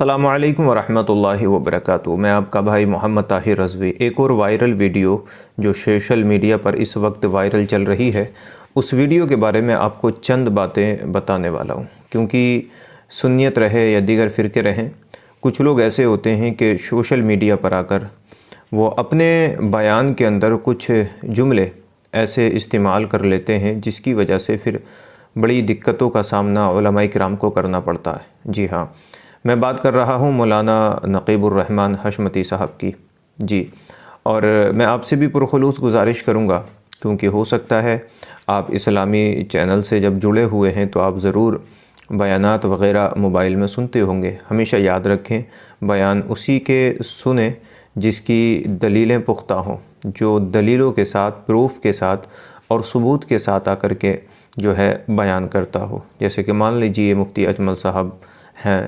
السلام علیکم ورحمۃ اللہ وبرکاتہ۔ میں آپ کا بھائی محمد طاہر رضوی ایک اور وائرل ویڈیو جو سوشل میڈیا پر اس وقت وائرل چل رہی ہے، اس ویڈیو کے بارے میں آپ کو چند باتیں بتانے والا ہوں، کیونکہ سنیت رہے یا دیگر فرقے رہیں، کچھ لوگ ایسے ہوتے ہیں کہ سوشل میڈیا پر آ کر وہ اپنے بیان کے اندر کچھ جملے ایسے استعمال کر لیتے ہیں جس کی وجہ سے پھر بڑی دقتوں کا سامنا علماء کرام کو کرنا پڑتا ہے۔ جی ہاں، میں بات کر رہا ہوں مولانا نقیب الرحمن حشمتی صاحب کی۔ جی، اور میں آپ سے بھی پرخلوص گزارش کروں گا، کیونکہ ہو سکتا ہے آپ اسلامی چینل سے جب جڑے ہوئے ہیں تو آپ ضرور بیانات وغیرہ موبائل میں سنتے ہوں گے۔ ہمیشہ یاد رکھیں، بیان اسی کے سنیں جس کی دلیلیں پختہ ہوں، جو دلیلوں کے ساتھ، پروف کے ساتھ اور ثبوت کے ساتھ آ کر کے جو ہے بیان کرتا ہو۔ جیسے کہ مان لیجیے مفتی اجمل صاحب ہیں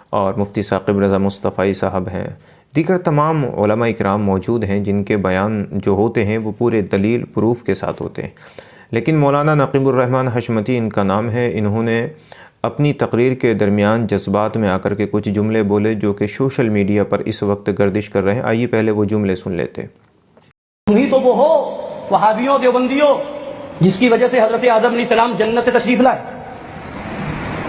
اور مفتی ثاقب رضا مصطفی صاحب ہیں، دیگر تمام علماء اکرام موجود ہیں جن کے بیان جو ہوتے ہیں وہ پورے دلیل پروف کے ساتھ ہوتے ہیں۔ لیکن مولانا نقیب الرحمن حشمتی ان کا نام ہے، انہوں نے اپنی تقریر کے درمیان جذبات میں آ کر کے کچھ جملے بولے جو کہ سوشل میڈیا پر اس وقت گردش کر رہے ہیں۔ آئیے پہلے وہ جملے سن لیتے ہیں۔ تم ہی تو وہ ہو وہابیوں دیوبندیوں جس کی وجہ سے حضرت آدم علیہ السلام جنت سے تشریف لائے۔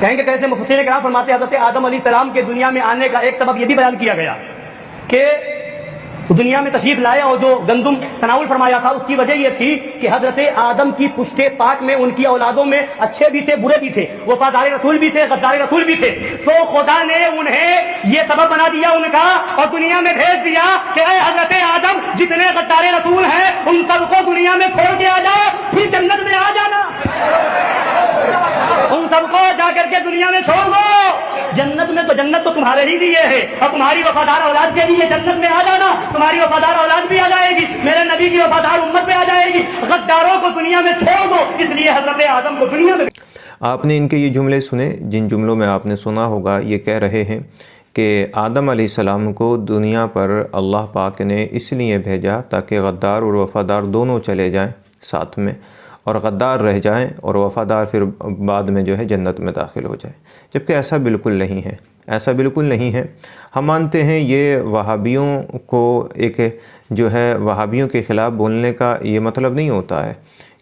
کہیں گے کیسے؟ مفسرین کرام فرماتے ہیں حضرت آدم علیہ السلام کے دنیا میں آنے کا ایک سبب یہ بھی بیان کیا گیا کہ دنیا میں تشریف لائے اور جو گندم تناول فرمایا تھا اس کی وجہ یہ تھی کہ حضرت آدم کی پشت پاک میں ان کی اولادوں میں اچھے بھی تھے، برے بھی تھے، وفادار رسول بھی تھے، غدار رسول بھی تھے۔ تو خدا نے انہیں یہ سبب بنا دیا ان کا اور دنیا میں بھیج دیا کہ اے حضرت آدم جتنے غدار رسول ہیں ان سب کو دنیا میں چھوڑ کے آ جاؤ، پھر جنت میں آ جانا۔ ان سب کو جا کر کے دنیا میں چھوڑ دو، جنت میں تو جنت تو تمہارے ہی لیے ہے اور تمہاری وفادار اولاد کے لیے جنت میں آ جانا، تمہاری وفادار اولاد بھی آ جائے گی، میرے نبی کی وفادار امت بھی آ جائے گی، غداروں کو دنیا میں چھوڑ دو۔ اس لیے حضرت آدم کو دنیا میں آپ نے ان کے یہ جملے سنے، جن جملوں میں آپ نے سنا ہوگا، یہ کہہ رہے ہیں کہ آدم علیہ السلام کو دنیا پر اللہ پاک نے اس لیے بھیجا تاکہ غدار اور وفادار دونوں چلے جائیں ساتھ میں، اور غدار رہ جائیں اور وفادار پھر بعد میں جو ہے جنت میں داخل ہو جائے، جبکہ ایسا بالکل نہیں ہے، ایسا بالکل نہیں ہے۔ ہم مانتے ہیں یہ وہابیوں کو ایک جو ہے وہابیوں کے خلاف بولنے کا یہ مطلب نہیں ہوتا ہے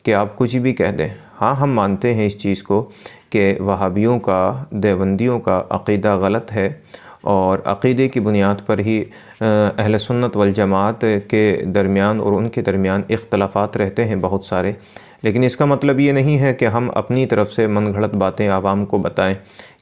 کہ آپ کچھ بھی کہہ دیں۔ ہاں، ہم مانتے ہیں اس چیز کو کہ وہابیوں کا، دیوبندیوں کا عقیدہ غلط ہے اور عقیدے کی بنیاد پر ہی اہل سنت والجماعت کے درمیان اور ان کے درمیان اختلافات رہتے ہیں بہت سارے، لیکن اس کا مطلب یہ نہیں ہے کہ ہم اپنی طرف سے من گھڑت باتیں عوام کو بتائیں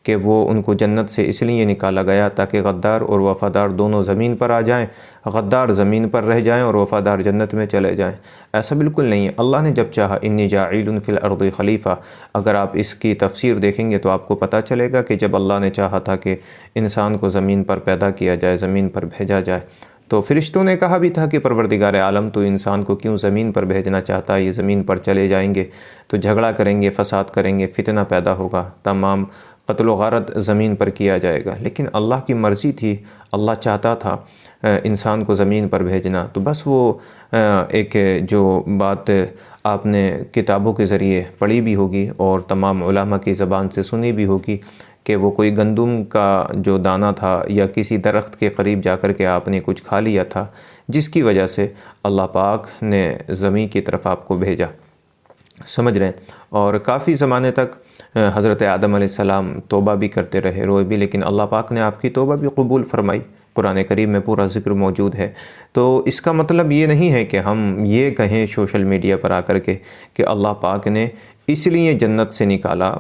کہ وہ ان کو جنت سے اس لیے نکالا گیا تاکہ غدار اور وفادار دونوں زمین پر آ جائیں، غدار زمین پر رہ جائیں اور وفادار جنت میں چلے جائیں۔ ایسا بالکل نہیں ہے۔ اللہ نے جب چاہا انی جاعل فی الارض خلیفہ، اگر آپ اس کی تفسیر دیکھیں گے تو آپ کو پتہ چلے گا کہ جب اللہ نے چاہا تھا کہ انسان کو زمین پر پیدا کیا جائے، زمین پر بھیجا جائے، تو فرشتوں نے کہا بھی تھا کہ پروردگار عالم تو انسان کو کیوں زمین پر بھیجنا چاہتا ہے، یہ زمین پر چلے جائیں گے تو جھگڑا کریں گے، فساد کریں گے، فتنہ پیدا ہوگا، تمام قتل و غارت زمین پر کیا جائے گا۔ لیکن اللہ کی مرضی تھی، اللہ چاہتا تھا انسان کو زمین پر بھیجنا، تو بس وہ ایک جو بات آپ نے کتابوں کے ذریعے پڑھی بھی ہوگی اور تمام علماء کی زبان سے سنی بھی ہوگی کہ وہ کوئی گندم کا جو دانہ تھا یا کسی درخت کے قریب جا کر کے آپ نے کچھ کھا لیا تھا، جس کی وجہ سے اللہ پاک نے زمین کی طرف آپ کو بھیجا، سمجھ رہے ہیں۔ اور کافی زمانے تک حضرت آدم علیہ السلام توبہ بھی کرتے رہے، روئے بھی، لیکن اللہ پاک نے آپ کی توبہ بھی قبول فرمائی۔ قرآن کریم میں پورا ذکر موجود ہے۔ تو اس کا مطلب یہ نہیں ہے کہ ہم یہ کہیں سوشل میڈیا پر آ کر کے کہ اللہ پاک نے اس لیے جنت سے نکالا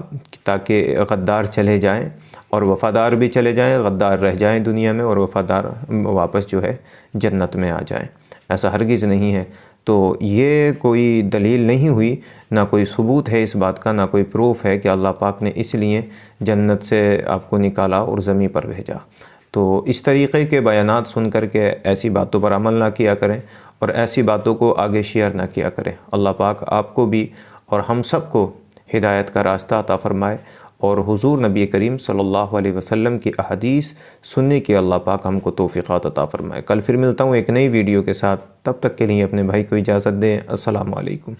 تاکہ غدار چلے جائیں اور وفادار بھی چلے جائیں، غدار رہ جائیں دنیا میں اور وفادار واپس جو ہے جنت میں آ جائیں۔ ایسا ہرگز نہیں ہے۔ تو یہ کوئی دلیل نہیں ہوئی، نہ کوئی ثبوت ہے اس بات کا، نہ کوئی پروف ہے کہ اللہ پاک نے اس لیے جنت سے آپ کو نکالا اور زمین پر بھیجا۔ تو اس طریقے کے بیانات سن کر کے ایسی باتوں پر عمل نہ کیا کریں اور ایسی باتوں کو آگے شیئر نہ کیا کریں۔ اللہ پاک آپ کو بھی اور ہم سب کو ہدایت کا راستہ عطا فرمائے اور حضور نبی کریم صلی اللہ علیہ وسلم کی احادیث سننے کی اللہ پاک ہم کو توفیقات عطا فرمائے۔ کل پھر ملتا ہوں ایک نئی ویڈیو کے ساتھ، تب تک کے لیے اپنے بھائی کو اجازت دیں۔ السلام علیکم۔